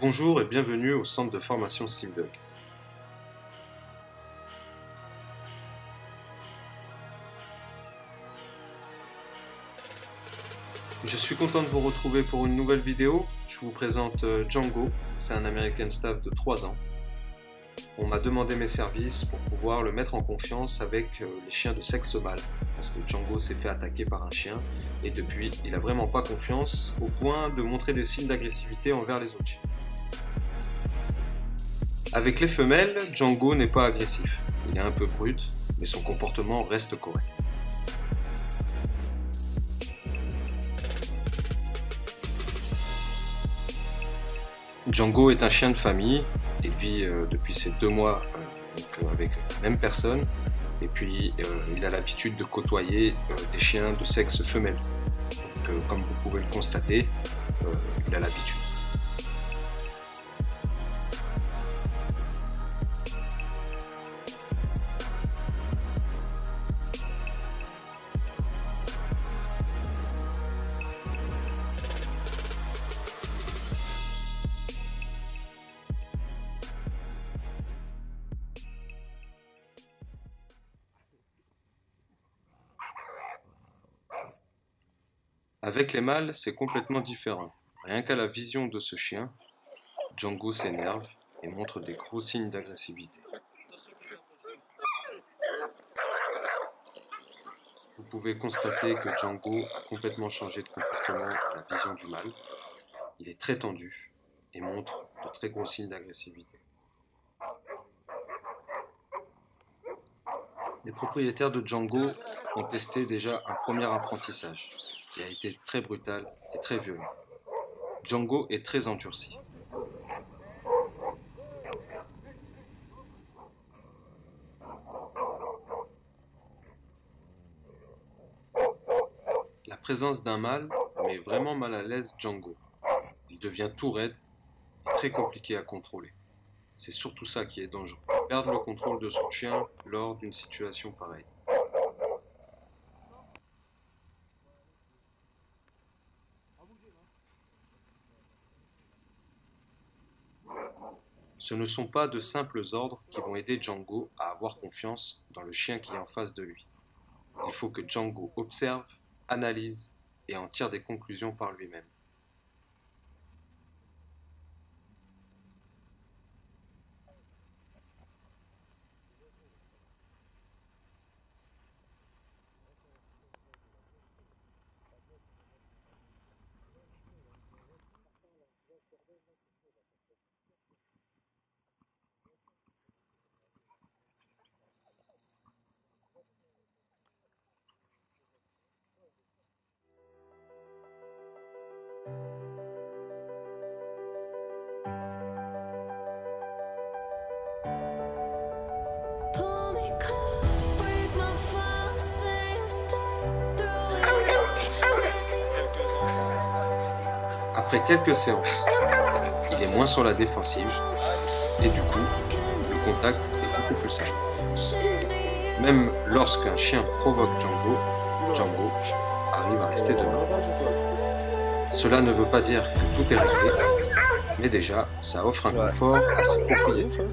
Bonjour et bienvenue au centre de formation SimDog. Je suis content de vous retrouver pour une nouvelle vidéo. Je vous présente Django, c'est un American Staff de 3 ans. On m'a demandé mes services pour pouvoir le mettre en confiance avec les chiens de sexe mâle. Parce que Django s'est fait attaquer par un chien et depuis, il n'a vraiment pas confiance au point de montrer des signes d'agressivité envers les autres chiens. Avec les femelles, Django n'est pas agressif. Il est un peu brut, mais son comportement reste correct. Django est un chien de famille. Il vit depuis ses 2 mois avec la même personne. Et puis, il a l'habitude de côtoyer des chiens de sexe femelle. Donc, comme vous pouvez le constater, il a l'habitude. Avec les mâles, c'est complètement différent. Rien qu'à la vision de ce chien, Django s'énerve et montre des gros signes d'agressivité. Vous pouvez constater que Django a complètement changé de comportement à la vision du mâle. Il est très tendu et montre de très gros signes d'agressivité. Les propriétaires de Django ont testé déjà un premier apprentissage qui a été très brutal et très violent. Django est très endurci. La présence d'un mâle met vraiment mal à l'aise Django. Il devient tout raide et très compliqué à contrôler. C'est surtout ça qui est dangereux. Perdre le contrôle de son chien lors d'une situation pareille. Ce ne sont pas de simples ordres qui vont aider Django à avoir confiance dans le chien qui est en face de lui. Il faut que Django observe, analyse et en tire des conclusions par lui-même. Après quelques séances, il est moins sur la défensive et du coup, le contact est beaucoup plus simple. Même lorsqu'un chien provoque Django, Django arrive à rester debout. Cela ne veut pas dire que tout est réglé, mais déjà, ça offre un confort à ses propriétaires.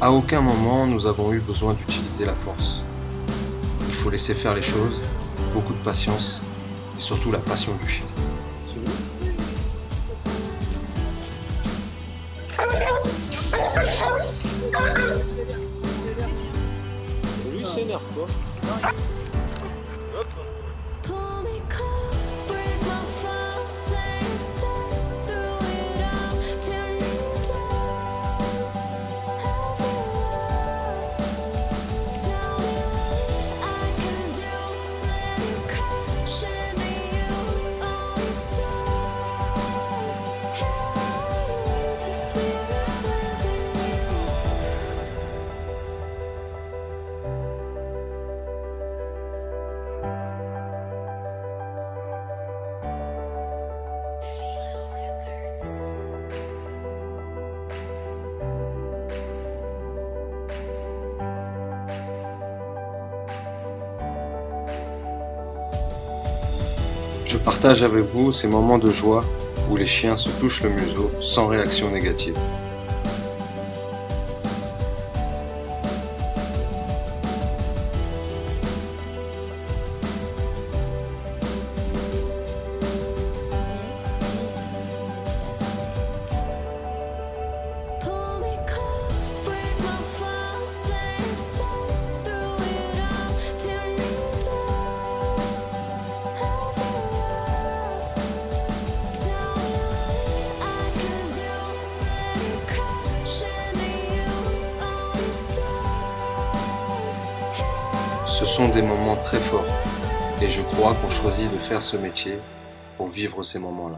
À aucun moment nous avons eu besoin d'utiliser la force. Il faut laisser faire les choses, beaucoup de patience et surtout la passion du chien. Lui il s'énerve quoi. Je partage avec vous ces moments de joie où les chiens se touchent le museau sans réaction négative. Ce sont des moments très forts et je crois qu'on choisit de faire ce métier pour vivre ces moments-là.